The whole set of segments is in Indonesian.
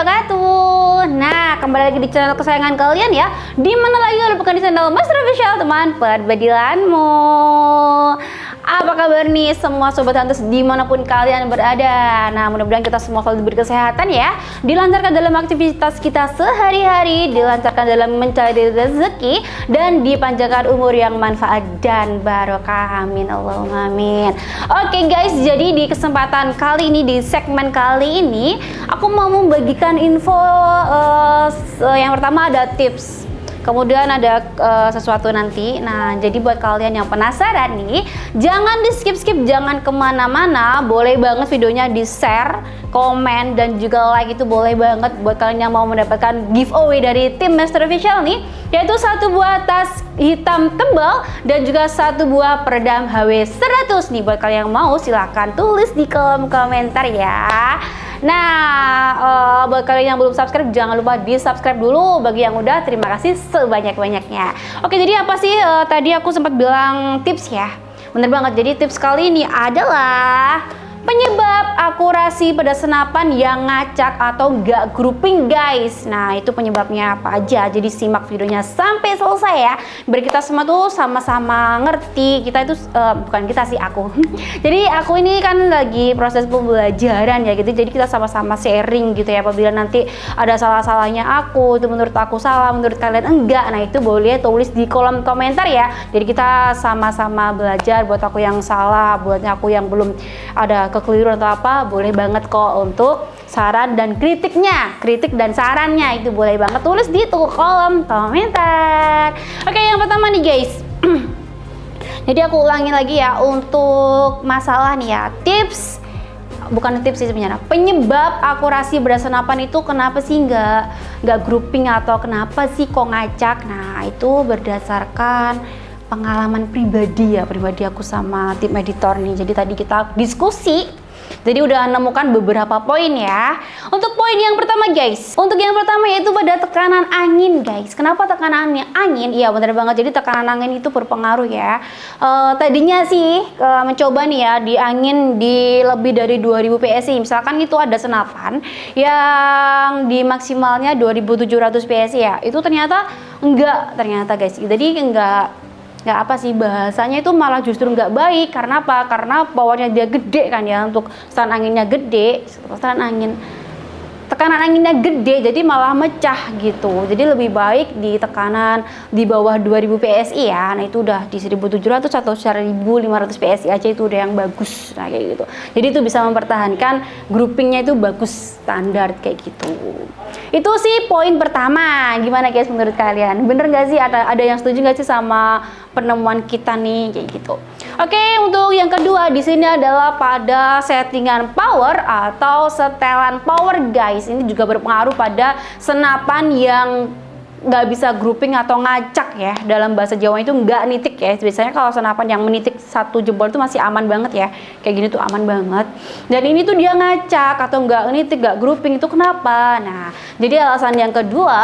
wabarakatuh. Nah, kembali lagi di channel kesayangan kalian ya. Dimana lagi kalau bukan di channel Master Official, teman perbedilanmu. Apa kabar nih semua sobat hunters dimanapun kalian berada. Nah, mudah-mudahan kita semua selalu diberi kesehatan ya, dilancarkan dalam aktivitas kita sehari-hari, dilancarkan dalam mencari rezeki, dan dipanjangkan umur yang manfaat dan barokah. Amin Allahumma amin. Oke guys, jadi di kesempatan kali ini, di segmen kali ini, aku mau membagikan info. Yang pertama ada tips, kemudian ada sesuatu nanti. Nah, jadi buat kalian yang penasaran nih, jangan di skip-skip, jangan kemana-mana. Boleh banget videonya di share, komen, dan juga like, itu boleh banget buat kalian yang mau mendapatkan giveaway dari tim Master Official nih, yaitu satu buah tas hitam tebal dan juga satu buah peredam HW100 nih. Buat kalian yang mau, silahkan tulis di kolom komentar ya. Nah, buat kalian yang belum subscribe, jangan lupa di subscribe dulu. Bagi yang udah, terima kasih sebanyak-banyaknya. Oke, jadi apa sih tadi aku sempat bilang tips ya? Bener banget, jadi tips kali ini adalah penyebab akurasi pada senapan yang ngacak atau nggak grouping guys. Nah, itu penyebabnya apa aja, jadi simak videonya sampai selesai ya, biar kita semua tuh sama-sama ngerti. Kita itu bukan kita sih, aku jadi aku ini kan lagi proses pembelajaran ya gitu, jadi kita sama-sama sharing gitu ya. Apabila nanti ada salah-salahnya aku, itu menurut aku salah, menurut kalian enggak, nah itu boleh tulis di kolom komentar ya. Jadi kita sama-sama belajar. Buat aku yang salah, buat aku yang belum ada kekeliruan atau apa, boleh banget kok untuk saran dan kritiknya, kritik dan sarannya itu boleh banget tulis di kolom komentar. Oke, yang pertama nih guys, jadi aku ulangin lagi ya untuk masalah nih ya, tips, bukan tips sih sebenarnya, penyebab akurasi pada senapan itu kenapa sih nggak grouping atau kenapa sih kok ngacak. Nah, itu berdasarkan pengalaman pribadi ya, pribadi aku sama tim editor nih. Jadi tadi kita diskusi, jadi udah menemukan beberapa poin ya. Untuk poin yang pertama guys, untuk yang pertama yaitu pada tekanan angin guys. Kenapa tekanannya angin? Iya bener banget, jadi tekanan angin itu berpengaruh ya. Tadinya sih mencoba nih ya di angin di lebih dari 2000 PSI. Misalkan itu ada senapan yang di maksimalnya 2700 PSI ya, itu ternyata enggak, ternyata guys, jadi nggak apa sih bahasanya, itu malah justru nggak baik. Karena apa? Karena powernya dia gede kan ya, untuk setelan anginnya gede, tekanan anginnya gede, jadi malah mecah gitu. Jadi lebih baik di tekanan di bawah 2000 PSI ya. Nah, itu udah di 1700 atau 1500 PSI aja itu udah yang bagus. Nah, kayak gitu. Jadi itu bisa mempertahankan groupingnya itu bagus, standar kayak gitu. Itu sih poin pertama. Gimana guys menurut kalian? Bener nggak sih? Ada yang setuju nggak sih sama penemuan kita nih kayak gitu? Oke, untuk yang kedua di sini adalah pada settingan power atau setelan power guys. Ini juga berpengaruh pada senapan yang nggak bisa grouping atau ngacak ya. Dalam bahasa Jawa itu nggak nitik ya. Biasanya kalau senapan yang menitik satu jempol itu masih aman banget ya, kayak gini tuh aman banget. Dan ini tuh dia ngacak atau nggak nitik, nggak grouping, itu kenapa? Nah, jadi alasan yang kedua,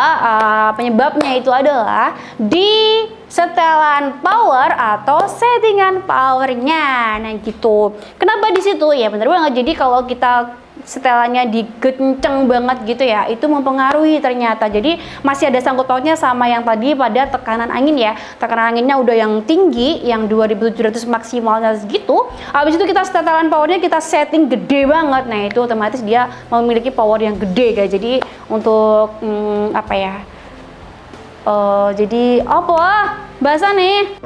penyebabnya itu adalah di setelan power atau settingan powernya. Nah gitu. Kenapa di situ? Ya bener banget. Jadi kalau kita setelannya digenceng banget gitu ya, itu mempengaruhi ternyata. Jadi masih ada sangkut pautnya sama yang tadi pada tekanan angin ya. Tekanan anginnya udah yang tinggi, yang 2700 maksimalnya segitu. Habis itu kita setelan powernya kita setting gede banget. Nah, itu otomatis dia memiliki power yang gede guys. Jadi untuk apa ya? Jadi apa bahasa nih?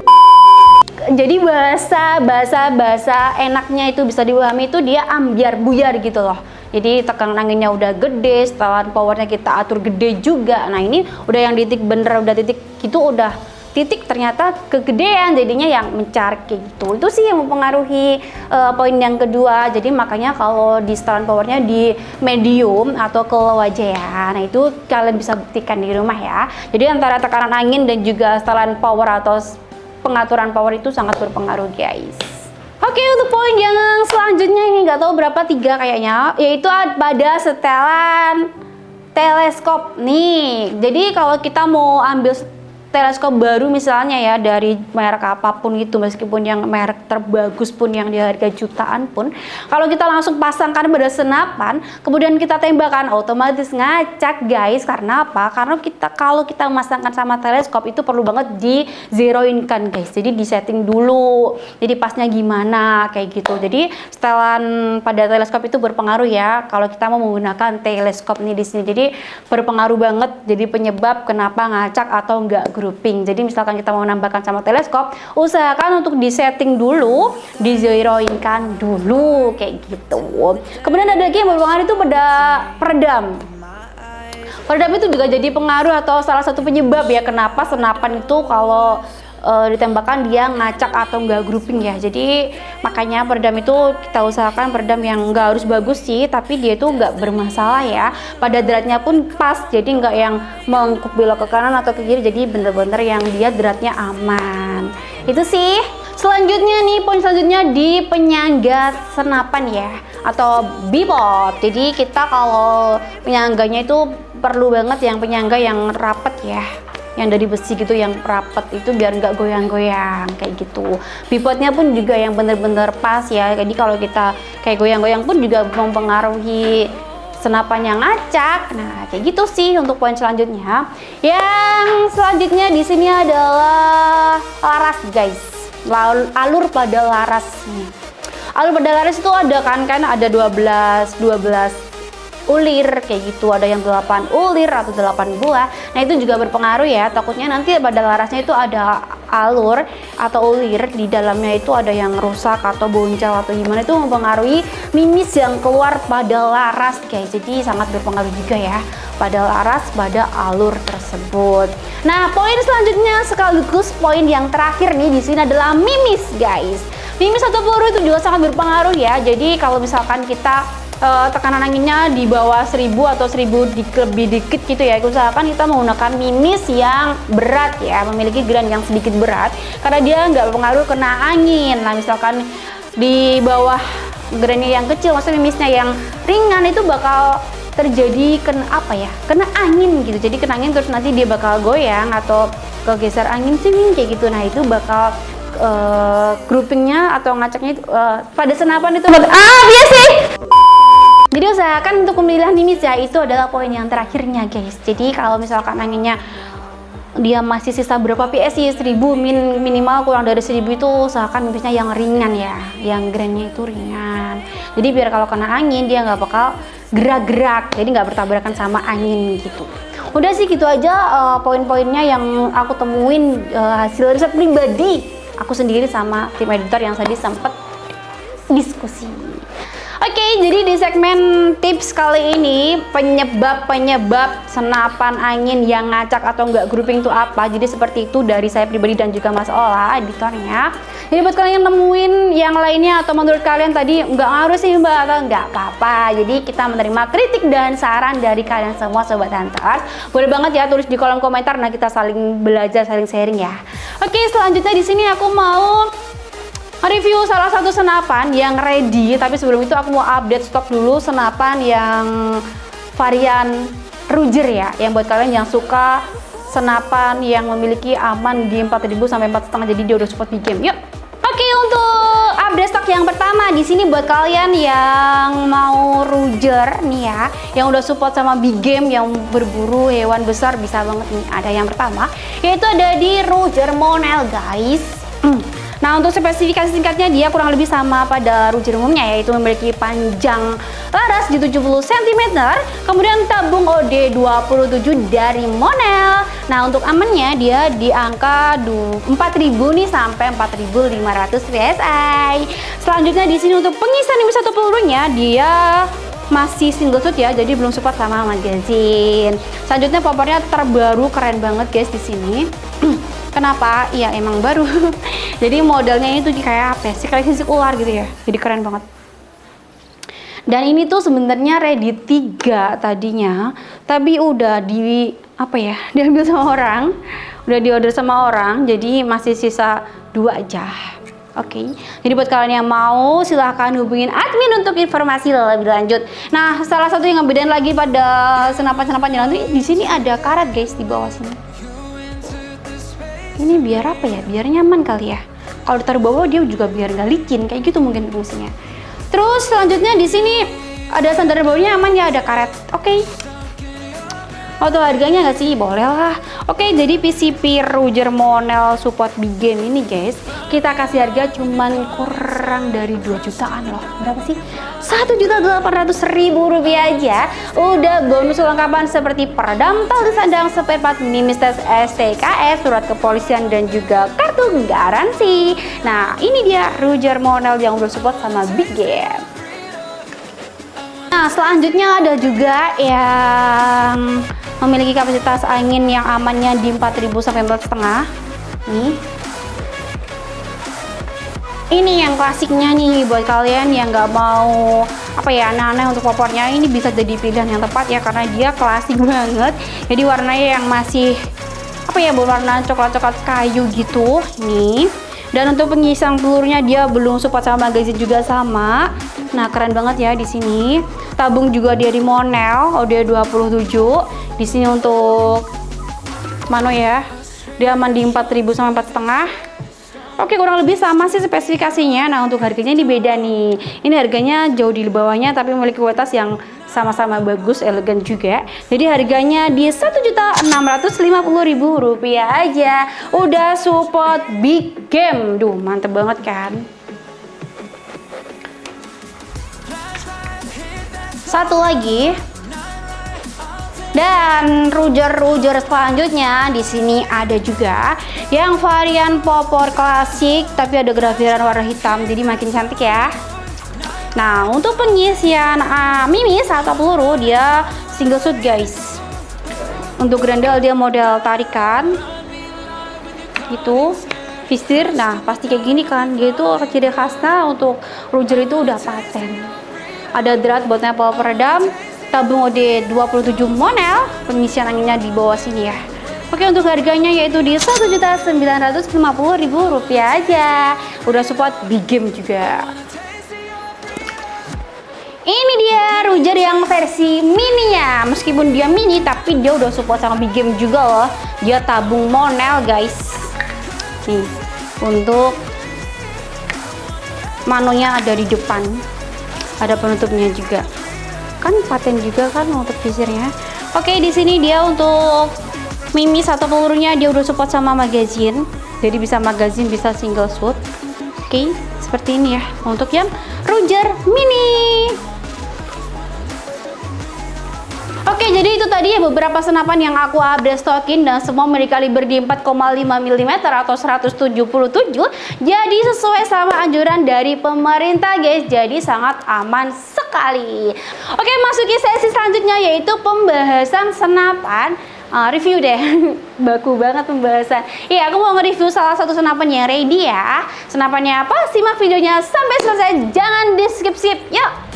Jadi bahasa enaknya itu bisa dipahami itu dia ambiar buyar gitu loh. Jadi tekanan anginnya udah gede, setelan powernya kita atur gede juga. Nah, ini udah yang titik bener, udah titik gitu, udah titik ternyata kegedean, jadinya yang mencar kayak gitu. Itu sih yang mempengaruhi poin yang kedua. Jadi makanya kalau di setelan powernya di medium atau ke low aja ya. Nah, itu kalian bisa buktikan di rumah ya. Jadi antara tekanan angin dan juga setelan power atau pengaturan power itu sangat berpengaruh guys. Oke, untuk poin yang selanjutnya ini nggak tahu berapa, 3 kayaknya, yaitu pada setelan teleskop nih. Jadi kalau kita mau ambil teleskop baru misalnya ya dari merek apapun gitu, meskipun yang merek terbagus pun yang di harga jutaan pun, kalau kita langsung pasangkan pada senapan kemudian kita tembakan, otomatis ngacak guys. Karena apa? Karena kalau kita memasangkan sama teleskop itu perlu banget di zeroin kan guys, jadi di setting dulu jadi pasnya gimana kayak gitu. Jadi setelan pada teleskop itu berpengaruh ya kalau kita mau menggunakan teleskop nih di sini, jadi berpengaruh banget jadi penyebab kenapa ngacak atau enggak grouping. Jadi misalkan kita mau menambahkan sama teleskop, usahakan untuk disetting dulu, di zeroinkan dulu kayak gitu. Kemudian ada lagi yang berpengaruh itu pada peredam. Peredam itu juga jadi pengaruh atau salah satu penyebab ya kenapa senapan itu kalau ditembakkan dia ngacak atau enggak grouping ya. Jadi makanya peredam itu kita usahakan peredam yang enggak harus bagus sih, tapi dia itu enggak bermasalah ya, pada dratnya pun pas, jadi enggak yang mengkuk belok ke kanan atau ke kiri, jadi bener-bener yang dia dratnya aman. Itu sih. Selanjutnya nih, poin selanjutnya di penyangga senapan ya, atau bipod. Jadi kita kalau penyangganya itu perlu banget yang penyangga yang rapet ya, yang dari besi gitu, yang rapet itu biar nggak goyang-goyang kayak gitu. Bipodnya pun juga yang bener-bener pas ya, jadi kalau kita kayak goyang-goyang pun juga mempengaruhi senapan yang ngacak. Nah kayak gitu sih untuk poin selanjutnya. Yang selanjutnya di sini adalah laras guys, alur pada laras nih. Alur pada laras itu ada kan ada 12 ulir kayak gitu, ada yang 8 ulir atau 8 buah. Nah itu juga berpengaruh ya, takutnya nanti pada larasnya itu ada alur atau ulir di dalamnya itu ada yang rusak atau boncel atau gimana, itu mempengaruhi mimis yang keluar pada laras guys. Jadi sangat berpengaruh juga ya pada laras, pada alur tersebut. Nah poin selanjutnya sekaligus poin yang terakhir nih di sini adalah mimis guys. Mimis atau peluru itu juga sangat berpengaruh ya. Jadi kalau misalkan kita tekanan anginnya di bawah 1000 atau 1000 lebih dikit gitu ya, usahakan kita menggunakan mimis yang berat ya, memiliki gram yang sedikit berat, karena dia nggak berpengaruh kena angin. Nah misalkan di bawah grannya yang kecil, maksudnya mimisnya yang ringan, itu bakal terjadi kena angin gitu. Jadi kena angin terus nanti dia bakal goyang atau kegeser angin sih kayak gitu. Nah itu bakal groupingnya atau ngacaknya itu, pada senapan itu biasa sih. Jadi usahakan untuk pemilihan mimis ya, itu adalah poin yang terakhirnya guys. Jadi kalau misalkan anginnya dia masih sisa berapa PSI, 1000 minimal kurang dari 1000, itu usahakan mimisnya yang ringan ya, yang grannya itu ringan. Jadi biar kalau kena angin dia nggak bakal gerak-gerak, jadi nggak bertabrakan sama angin gitu. Udah sih gitu aja poin-poinnya yang aku temuin hasil riset pribadi aku sendiri sama tim editor yang tadi sempat diskusi. Oke, jadi di segmen tips kali ini penyebab senapan angin yang ngacak atau enggak grouping itu apa. Jadi seperti itu dari saya pribadi dan juga Mas Ola editornya. Jadi buat kalian yang nemuin yang lainnya atau menurut kalian tadi enggak ngaruh sih Mbak atau enggak apa-apa. Jadi kita menerima kritik dan saran dari kalian semua Sobat Hunters. Boleh banget ya tulis di kolom komentar, nah kita saling belajar, saling sharing ya. Oke, selanjutnya di sini aku mau review salah satu senapan yang ready, tapi sebelum itu aku mau update stok dulu senapan yang varian Ruger ya, yang buat kalian yang suka senapan yang memiliki aman di 4000 sampai 4,5, jadi dia udah support di game. Yuk. Oke, untuk update stok yang pertama di sini buat kalian yang mau Ruger nih ya, yang udah support sama big game yang berburu hewan besar, bisa banget nih. Ada yang pertama yaitu ada di Ruger Monel guys. Nah untuk spesifikasi singkatnya dia kurang lebih sama pada Ruger umumnya, yaitu memiliki panjang laras di 70 cm, kemudian tabung OD 27 dari Monel. Nah untuk amannya dia di angka 4000 nih sampai 4500 PSI. Selanjutnya di sini untuk pengisahan mimis atau pelurunya dia masih single shot ya, jadi belum support sama magazine. Selanjutnya popornya terbaru, keren banget guys di sini. Kenapa? Iya emang baru. Jadi modelnya itu kayak apa sih, kayak sisik ular gitu ya, jadi keren banget. Dan ini tuh sebenarnya ready 3 tadinya, tapi udah diambil sama orang, udah diorder sama orang, jadi masih sisa 2 aja. Oke, jadi buat kalian yang mau silahkan hubungin admin untuk informasi lebih lanjut. Nah, salah satu yang ngebedain lagi pada senapan-senapan jalan di sini ada karet guys di bawah sini. Ini biar apa ya? Biar nyaman kali ya. Kalau ditaruh bawah dia juga biar nggak licin, kayak gitu mungkin fungsinya. Terus selanjutnya di sini ada sandal bawahnya aman ya, ada karet. Oke. Atau harganya nggak sih? Boleh lah. Oke, jadi PCP Roger Monel support big game ini guys, kita kasih harga cuman kurang dari 2 jutaan loh. Berapa sih? 1.800.000 rupiah aja. Udah bonus lengkapan seperti peredam, tali sandang, spare part, mimis tes STKS, surat kepolisian, dan juga kartu garansi. Nah, ini dia Roger Monel yang udah support sama big game. Nah, selanjutnya ada juga yang memiliki kapasitas angin yang amannya di 4.000 sampai 4,5. Nih. Ini yang klasiknya nih buat kalian yang nggak mau apa ya aneh-aneh untuk popornya, ini bisa jadi pilihan yang tepat ya karena dia klasik banget. Jadi warnanya yang masih apa ya, berwarna coklat-coklat kayu gitu. Nih. Dan untuk pengisian pelurunya dia belum support sama magazine juga sama. Nah, keren banget ya di sini. Tabung juga dia di Monel, dia 27. Di sini untuk mano ya. Dia aman di 4.000 sama 4,5. Oke, kurang lebih sama sih spesifikasinya. Nah, untuk harganya ini beda nih. Ini harganya jauh di bawahnya tapi memiliki kualitas yang sama-sama bagus, elegan juga. Jadi harganya di 1.650.000 rupiah aja. Udah support big game. Duh, mantep banget kan? Satu lagi. Dan Roger selanjutnya di sini ada juga yang varian popor klasik tapi ada grafiran warna hitam, jadi makin cantik ya. Nah, untuk pengisian mimis atau peluru dia single shoot guys. Untuk grendel dia model tarikan gitu, visir. Nah, pasti kayak gini kan, dia itu ciri khasnya untuk Roger itu udah paten. Ada drat buat nempel peredam, tabung OD 27 Monel, pengisian anginnya di bawah sini ya. Oke, untuk harganya yaitu di 1.950.000 rupiah aja. Udah support big game juga. Ini dia Roger yang versi mininya. Meskipun dia mini tapi dia udah support sama big game juga loh. Dia tabung Monel guys. Nih, untuk manonya ada di depan. Ada penutupnya juga. Kan paten juga kan untuk visirnya. Oke, di sini dia untuk mimis atau pelurunya dia udah support sama magazine. Jadi bisa magazine, bisa single shoot. Oke, seperti ini ya. Untuk yang Roger mini. Oke, jadi itu tadi ya beberapa senapan yang aku update stokin dan semua memiliki kaliber di 4,5 mm atau 177. Jadi sesuai sama anjuran dari pemerintah guys. Jadi sangat aman sekali. Oke, masuki sesi selanjutnya yaitu pembahasan senapan. Review deh. Baku banget pembahasan. Iya, aku mau nge-review salah satu senapan yang ready ya. Senapannya apa? Simak videonya sampai selesai. Jangan di skip-skip. Yuk.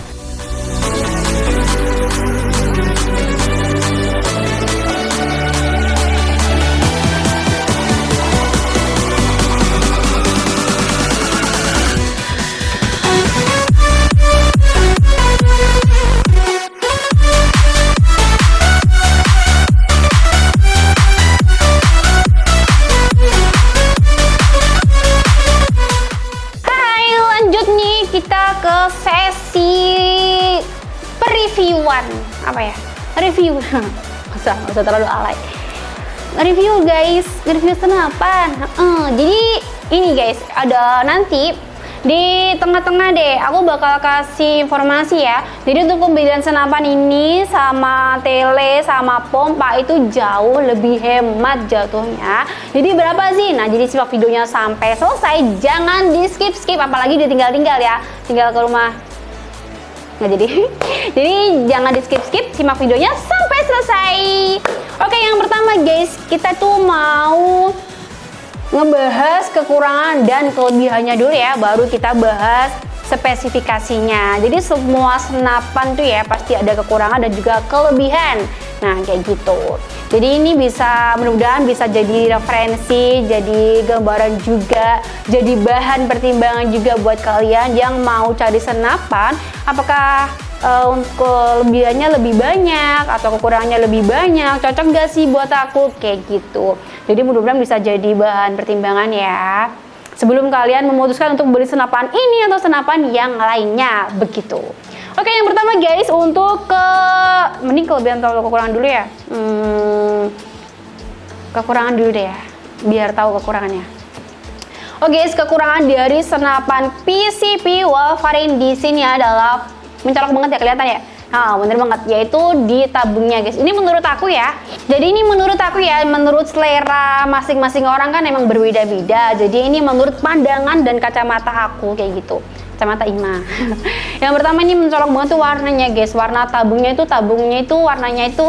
Apa ya, review masa terlalu alay. Review guys, review senapan. Jadi ini guys, ada nanti di tengah-tengah deh aku bakal kasih informasi ya. Jadi untuk pembelian senapan ini sama tele sama pompa itu jauh lebih hemat jatuhnya. Jadi berapa sih? Nah, jadi simak videonya sampai selesai, jangan di skip-skip, apalagi ditinggal-tinggal ya, tinggal ke rumah nggak jadi jangan di skip-skip, simak videonya sampai selesai. Oke, yang pertama guys, kita tuh mau ngebahas kekurangan dan kelebihannya dulu ya, baru kita bahas spesifikasinya. Jadi semua senapan tuh ya pasti ada kekurangan dan juga kelebihan. Nah, kayak gitu. Jadi ini bisa, mudah-mudahan bisa jadi referensi, jadi gambaran juga, jadi bahan pertimbangan juga buat kalian yang mau cari senapan. Apakah untuk kelebihannya lebih banyak atau kekurangannya lebih banyak, cocok gak sih buat aku kayak gitu. Jadi mudah-mudahan bisa jadi bahan pertimbangan ya sebelum kalian memutuskan untuk beli senapan ini atau senapan yang lainnya begitu. Oke, yang pertama guys, untuk mending kelebihan atau kekurangan dulu ya. Kekurangan dulu deh ya, biar tahu kekurangannya. Oke guys, kekurangan dari senapan PCP Wolverine di sini adalah mencolok banget ya, kelihatan ya. Nah, bener banget, yaitu di tabungnya guys. Ini menurut aku ya. Jadi ini menurut aku ya, menurut selera masing-masing orang kan emang berbeda-beda. Jadi ini menurut pandangan dan kacamata aku kayak gitu. Kacamata Ima. Yang pertama ini mencolok banget tuh warnanya guys. Warna tabungnya itu warnanya itu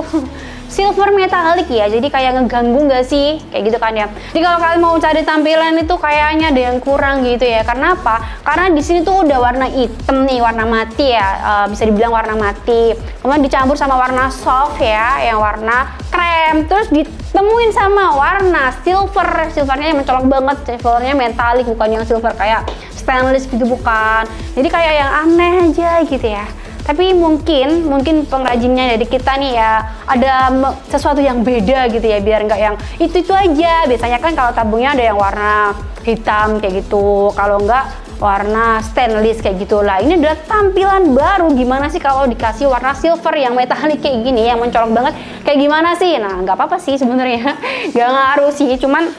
silver metalik ya, jadi kayak ngeganggu nggak sih, kayak gitu kan ya. Jadi kalau kalian mau cari tampilan itu kayaknya ada yang kurang gitu ya. Karena apa? Karena di sini tuh udah warna hitam nih, warna mati ya, bisa dibilang warna mati. Kemudian dicampur sama warna soft ya, yang warna krem. Terus ditemuin sama warna silver, silvernya yang mencolok banget, silvernya metalik, bukan yang silver kayak stainless gitu, bukan. Jadi kayak yang aneh aja gitu ya. Tapi mungkin pengrajinnya dari kita nih ya ada sesuatu yang beda gitu ya, biar nggak yang itu aja. Biasanya kan kalau tabungnya ada yang warna hitam kayak gitu, kalau nggak warna stainless kayak gitu lah. Ini adalah tampilan baru. Gimana sih kalau dikasih warna silver yang metalik kayak gini, yang mencolok banget, kayak gimana sih? Nah, nggak apa-apa sih sebenarnya, nggak ngaruh sih. Cuman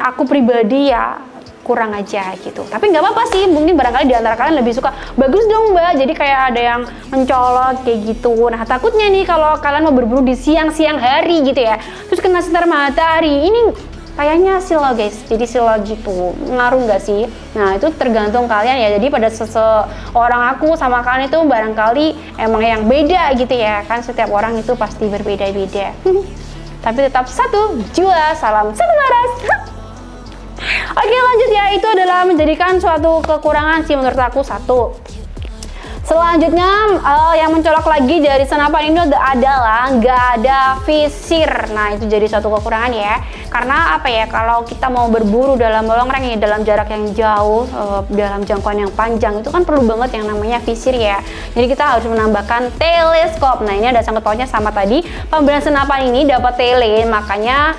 aku pribadi ya kurang aja gitu, tapi nggak apa-apa sih, mungkin barangkali di antara kalian lebih suka bagus dong mbak, jadi kayak ada yang mencolok kayak gitu. Nah takutnya nih kalau kalian mau berburu di siang-siang hari gitu ya, terus kena sinar matahari, ini kayaknya silau guys, jadi silau gitu, ngaruh nggak sih? Nah itu tergantung kalian ya. Jadi pada seseorang aku sama kalian itu barangkali emang yang beda gitu ya, kan setiap orang itu pasti berbeda-beda. Tapi tetap satu jua, salam satu laras. Oke lanjut ya, itu adalah menjadikan suatu kekurangan sih menurut aku satu. Selanjutnya yang mencolok lagi dari senapan ini adalah nggak ada visir. Nah itu jadi suatu kekurangan ya. Karena apa ya, kalau kita mau berburu dalam long range ya, dalam jarak yang jauh, dalam jangkauan yang panjang, itu kan perlu banget yang namanya visir ya. Jadi kita harus menambahkan teleskop. Nah ini ada sangkut pautnya sama tadi, pembelian senapan ini dapat tele, makanya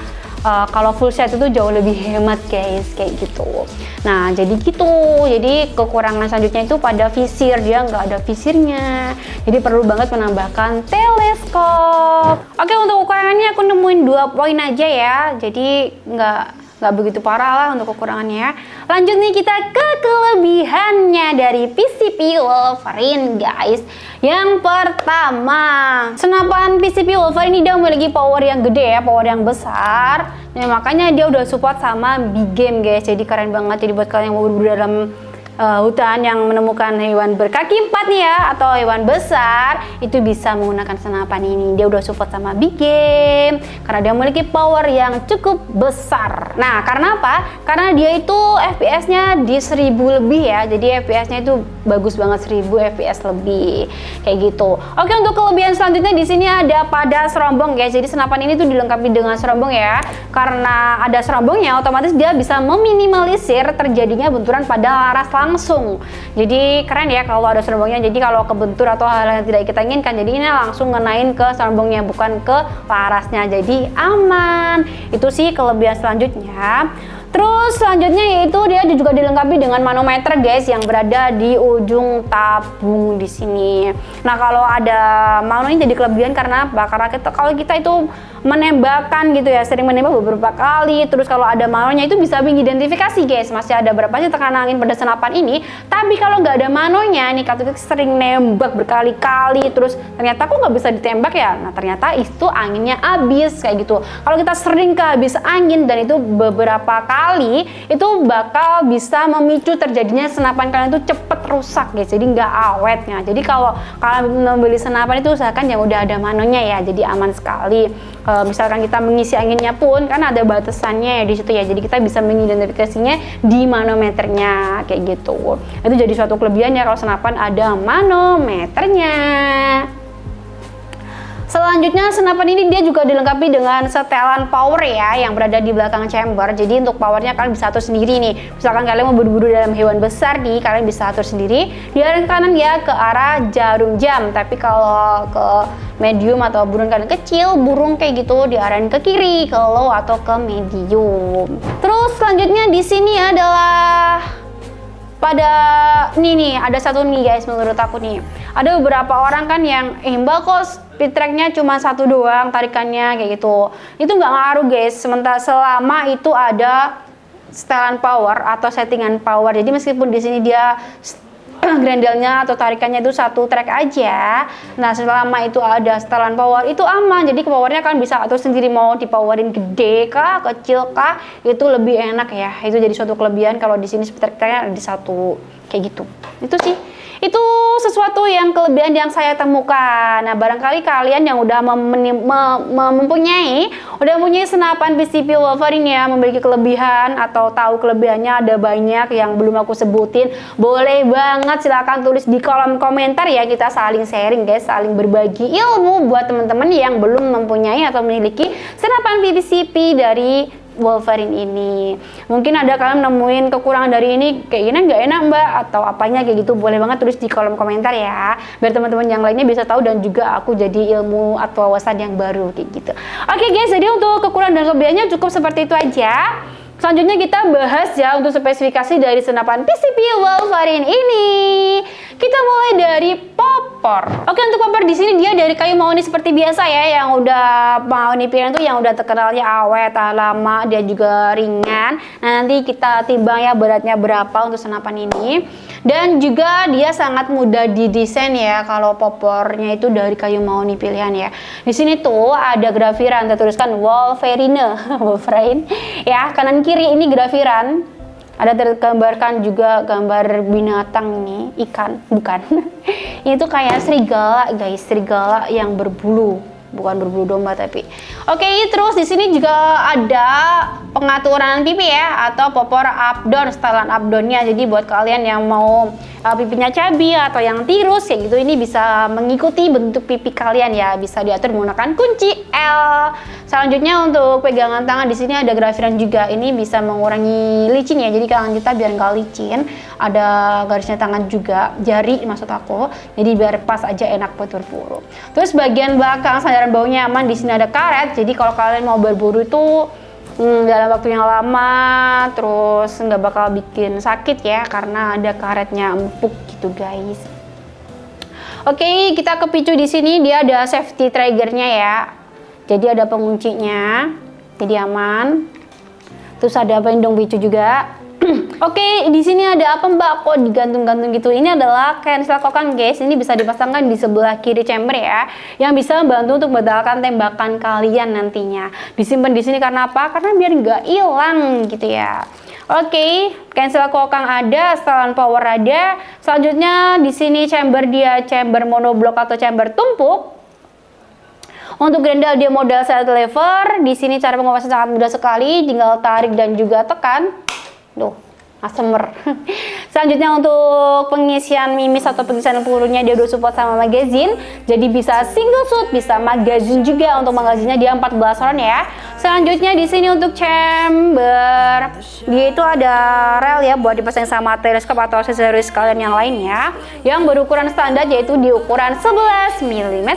kalau full set itu jauh lebih hemat guys, kayak gitu. Nah jadi gitu, jadi kekurangan selanjutnya itu pada visir, dia nggak ada visirnya, jadi perlu banget menambahkan teleskop. Oke, untuk kekurangannya aku nemuin 2 poin aja ya, jadi nggak begitu parah lah untuk kekurangannya. Lanjut nih kita ke kelebihannya dari PCP Wolverine guys. Yang pertama, senapan PCP Wolverine ini dia memiliki power yang gede ya, power yang besar. Nah, makanya dia udah support sama big game guys. Jadi keren banget. Jadi buat kalian yang mau berburu dalam hutan yang menemukan hewan berkaki 4 nih ya, atau hewan besar, itu bisa menggunakan senapan ini. Dia udah support sama big game karena dia memiliki power yang cukup besar. Nah karena apa? Karena dia itu FPS nya di 1000 lebih ya, jadi FPS nya itu bagus banget, 1000 FPS lebih kayak gitu. Oke, untuk kelebihan selanjutnya di sini ada pada serombong guys. Jadi senapan ini tuh dilengkapi dengan serombong ya. Karena ada serombongnya, otomatis dia bisa meminimalisir terjadinya benturan pada laras langsung. Jadi keren ya kalau ada serombongnya. Jadi kalau kebentur atau hal yang tidak kita inginkan, jadi ini langsung ngenain ke serombongnya, bukan ke larasnya. Jadi aman. Itu sih kelebihan selanjutnya. Terus selanjutnya yaitu dia juga dilengkapi dengan manometer guys, yang berada di ujung tabung di sini. Nah kalau ada mano ini jadi kelebihan karena apa? Karena kalau kita itu menembakkan gitu ya, sering menembak beberapa kali, terus kalau ada manonya itu bisa mengidentifikasi guys, masih ada berapa sih tekanan angin pada senapan ini. Tapi kalau nggak ada manonya nih, kalau kita sering nembak berkali-kali terus ternyata kok nggak bisa ditembak ya, nah ternyata itu anginnya habis kayak gitu. Kalau kita sering kehabis angin dan itu beberapa kali, itu bakal bisa memicu terjadinya senapan kalian itu cepet rusak guys, jadi nggak awetnya. Jadi kalau kalian membeli senapan itu usahakan yang udah ada manonya ya, jadi aman sekali. Misalkan kita mengisi anginnya pun kan ada batasannya ya di situ ya, jadi kita bisa mengidentifikasinya di manometernya kayak gitu. Itu jadi suatu kelebihan ya kalau senapan ada manometernya. Selanjutnya senapan ini dia juga dilengkapi dengan setelan power ya yang berada di belakang chamber. Jadi untuk powernya kalian bisa atur sendiri nih. Misalkan kalian mau berburu dalam hewan besar nih, kalian bisa atur sendiri. Di arah kanan ya ke arah jarum jam. Tapi kalau ke medium atau burung kalian kecil, burung kayak gitu diarahin ke kiri, ke low atau ke medium. Terus selanjutnya di sini adalah pada nih ada satu nih guys, menurut aku nih ada beberapa orang kan yang mbak kok speed tracknya cuma satu doang tarikannya kayak gitu. Itu nggak ngaruh guys, sementara selama itu ada setelan power atau settingan power. Jadi meskipun di sini dia grendelnya atau tarikannya itu satu track aja, nah selama itu ada setelan power itu aman. Jadi powernya kan bisa atur sendiri, mau dipowerin gede kah, kecil kah, itu lebih enak ya. Itu jadi suatu kelebihan kalau di sini speed tracknya ada di satu kayak gitu. Itu sih, itu sesuatu yang kelebihan yang saya temukan. Nah barangkali kalian yang udah mempunyai senapan PCP Wolverine ya, memiliki kelebihan atau tahu kelebihannya ada banyak yang belum aku sebutin, boleh banget silahkan tulis di kolom komentar ya. Kita saling sharing guys, saling berbagi ilmu buat teman-teman yang belum mempunyai atau memiliki senapan PCP dari Wolverine ini. Mungkin ada kalian nemuin kekurangan dari ini, kayak gini nggak enak mbak atau apanya kayak gitu, boleh banget tulis di kolom komentar ya, biar teman-teman yang lainnya bisa tahu dan juga aku jadi ilmu atau wawasan yang baru kayak gitu. Oke guys, jadi untuk kekurangan dan kelebihannya cukup seperti itu aja. Selanjutnya kita bahas ya untuk spesifikasi dari senapan PCP Wolverine ini. Kita mulai dari popor. Oke, untuk popor di sini dia dari kayu mahoni seperti biasa ya, yang udah mahoni pilihan tuh yang udah terkenalnya awet, tahan lama, dia juga ringan. Nah, nanti kita timbang ya beratnya berapa untuk senapan ini. Dan juga dia sangat mudah didesain ya kalau popornya itu dari kayu mahoni pilihan ya. Di sini tuh ada grafiran tertuliskan Wolverine, Wolverine ya, kanan kiri ini grafiran. Ada tergambarkan juga gambar binatang nih, ikan, bukan. Itu kayak serigala guys, serigala yang berbulu, bukan berbulu domba tapi. Oke, terus di sini juga ada pengaturan pipi ya, atau popor up down, setelan up downnya. Jadi buat kalian yang mau pipinya cabi atau yang tirus kayak gitu, ini bisa mengikuti bentuk pipi kalian ya, bisa diatur menggunakan kunci L. Selanjutnya untuk pegangan tangan di sini ada grafiran juga, ini bisa mengurangi licin ya, jadi tangan kita biar nggak licin. Ada garisnya tangan juga, jari maksud aku, jadi biar pas aja enak buat berburu. Terus bagian belakang sandaran baunya aman, di sini ada karet, jadi kalau kalian mau berburu itu dalam waktu yang lama terus nggak bakal bikin sakit ya, karena ada karetnya empuk gitu guys. Oke, kita ke picu. Di sini dia ada safety triggernya ya, jadi ada penguncinya, jadi aman. Terus ada pelindung picu juga. Oke, di sini ada apa mbak kok digantung-gantung gitu? Ini adalah cancel kokang guys. Ini bisa dipasangkan di sebelah kiri chamber ya, yang bisa membantu untuk membatalkan tembakan kalian nantinya. Disimpan di sini karena apa? Karena biar nggak hilang gitu ya. Oke, cancel kokang ada, setelan power ada. Selanjutnya di sini chamber dia chamber monoblok atau chamber tumpuk. Untuk grendel dia model set lever. Di sini cara pengawasan sangat mudah sekali, tinggal tarik dan juga tekan. Duh, asmer. Selanjutnya untuk pengisian mimis atau pengisian pelurunya dia udah support sama magazine. Jadi bisa single shoot, bisa magazine juga. Untuk magazinnya dia 14 round ya. Selanjutnya di sini untuk chamber, dia itu ada rel ya buat dipasang sama teleskop atau aksesoris kalian yang lainnya, yang berukuran standar yaitu di ukuran 11 mm.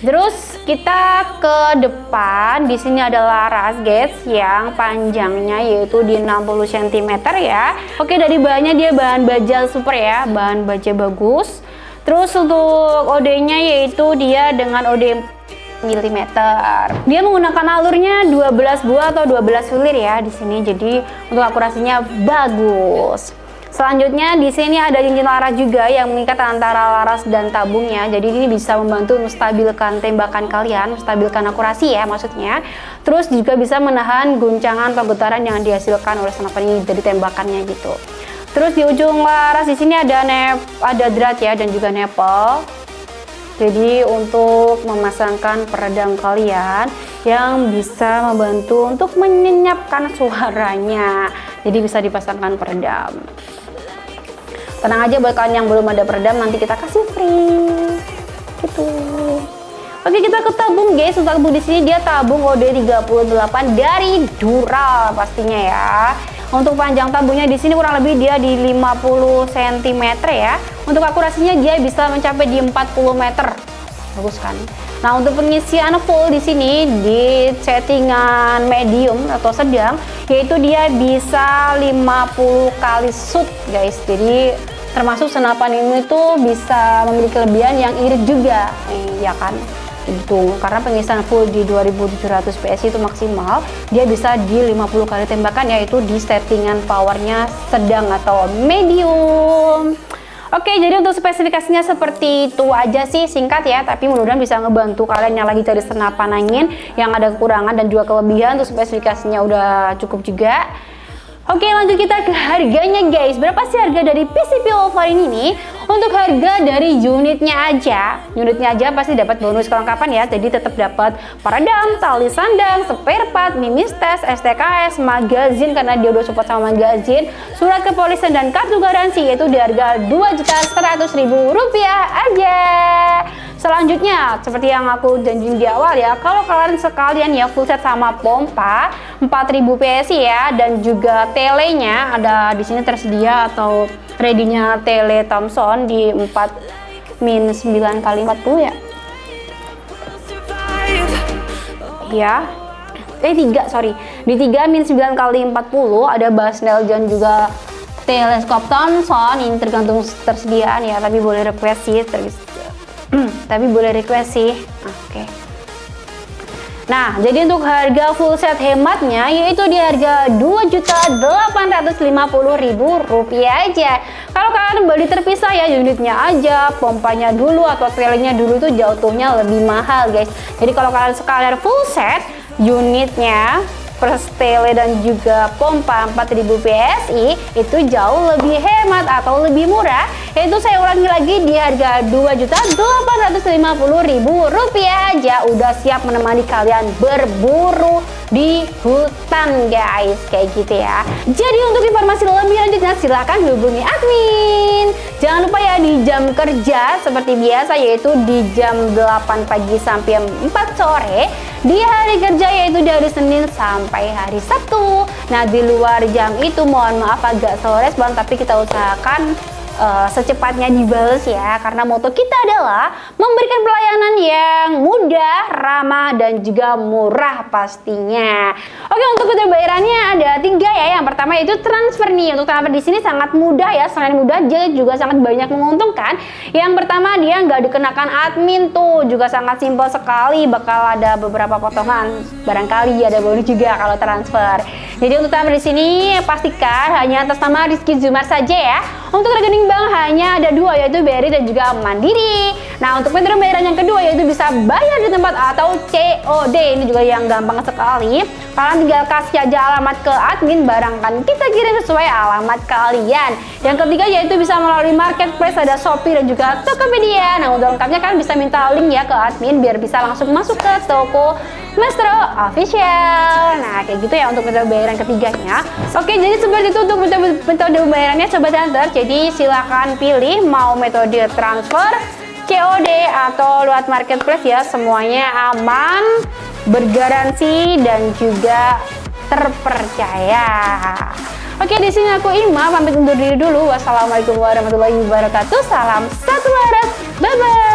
Terus kita ke depan, di sini ada laras guys yang panjangnya yaitu di 60 cm ya. Oke, dari bahannya dia bahan baja super ya, bahan baja bagus. Terus untuk OD-nya yaitu dia dengan OD mm. Dia menggunakan alurnya 12 buah atau 12 filir ya di sini. Jadi untuk akurasinya bagus. Selanjutnya di sini ada cincin laras juga yang mengikat antara laras dan tabungnya. Jadi ini bisa membantu menstabilkan tembakan kalian, menstabilkan akurasi ya maksudnya. Terus juga bisa menahan guncangan atau getaran yang dihasilkan oleh senapan ini dari tembakannya gitu. Terus di ujung laras di sini ada drat ya dan juga nepel. Jadi untuk memasangkan peredam kalian yang bisa membantu untuk menyenyapkan suaranya. Jadi bisa dipasangkan peredam. Tenang aja buat kalian yang belum ada peredam, nanti kita kasih free gitu. Oke, kita ke tabung guys. Untuk tabung di sini dia tabung OD38 dari Dural pastinya ya. Untuk panjang tabungnya di sini kurang lebih dia di 50 cm ya. Untuk akurasinya dia bisa mencapai di 40 meter. Bagus kan? Nah, untuk pengisian full di sini di settingan medium atau sedang, yaitu dia bisa 50 kali shoot guys. Jadi termasuk senapan ini tuh bisa memiliki kelebihan yang irit juga, ya kan? Gitu. Karena pengisian full di 2700 PS itu maksimal, dia bisa di 50 kali tembakan, yaitu di settingan powernya sedang atau medium. Oke, jadi untuk spesifikasinya seperti itu aja sih, singkat ya, tapi mudah-mudahan bisa ngebantu kalian yang lagi cari senapan angin yang ada kekurangan dan juga kelebihan. Untuk spesifikasinya udah cukup juga. Oke, lanjut kita ke harganya guys. Berapa sih harga dari PCP Wolverine ini? Untuk harga dari unitnya aja pasti dapat bonus kelengkapan ya. Jadi tetap dapat peredam, tali sandang, spare part, mimis tes, STKS, magazin karena dia udah support sama magazin, surat kepolisian dan kartu garansi, yaitu di harga Rp2.100.000 aja. Selanjutnya, seperti yang aku janjiin di awal ya, kalau kalian sekalian ya full set sama pompa 4000 PSI ya, dan juga telenya ada di sini tersedia atau ready-nya tele Thompson di 4-9x40 ya. Ya. 3, di 3-9x40 ada Basnel dan juga teleskop Thompson. Ini tergantung tersediaan ya, tapi boleh request sih. Oke. Nah, jadi untuk harga full set hematnya yaitu di harga Rp2.850.000 aja. Kalau kalian beli terpisah ya, unitnya aja, pompanya dulu atau trailingnya dulu, itu jatuhnya lebih mahal guys. Jadi kalau kalian sekalian full set, unitnya plus tele dan juga pompa 4000 PSI itu jauh lebih hemat atau lebih murah, yaitu saya ulangi lagi di harga Rp2.850.000 aja. Udah siap menemani kalian berburu di hutan guys, kayak gitu ya. Jadi untuk informasi lebih lanjutnya silahkan hubungi admin. Jangan lupa ya di jam kerja seperti biasa, yaitu di jam 8 pagi sampai 4 sore di hari kerja, yaitu dari Senin sampai hari Sabtu. Nah, di luar jam itu mohon maaf agak slow respon, tapi kita usahakan secepatnya dibales ya, karena moto kita adalah memberikan pelayanan yang mudah, ramah, dan juga murah pastinya. Oke, untuk metode bayarannya ada 3 ya. Yang pertama itu transfer nih. Untuk transfer di sini sangat mudah ya, selain mudah dia juga sangat banyak menguntungkan. Yang pertama dia nggak dikenakan admin tuh, juga sangat simpel sekali, bakal ada beberapa potongan, barangkali ada bonus juga kalau transfer. Jadi untuk transfer di sini pastikan hanya atas nama Rizky Zumar saja ya. Untuk rekening bank hanya ada 2, yaitu BRI dan juga Mandiri. Nah, untuk metode bayaran yang kedua yaitu bisa bayar di tempat atau COD. Ini juga yang gampang sekali. Kalian tinggal kasih aja alamat ke admin, barang kan kita kirim sesuai alamat kalian. Yang ketiga yaitu bisa melalui marketplace, ada Shopee dan juga Tokopedia. Nah, untuk lengkapnya kalian bisa minta link ya ke admin biar bisa langsung masuk ke toko Maestro Official. Nah, kayak gitu ya untuk metode bayaran ketiganya. Oke, jadi seperti itu untuk metode bayarannya Sobat Hunter. Jadi silakan pilih mau metode transfer, COD atau lewat marketplace ya. Semuanya aman, bergaransi dan juga terpercaya. Oke, di sini aku Ima pamit undur diri dulu. Wassalamualaikum warahmatullahi wabarakatuh. Salam satu waras. Bye bye.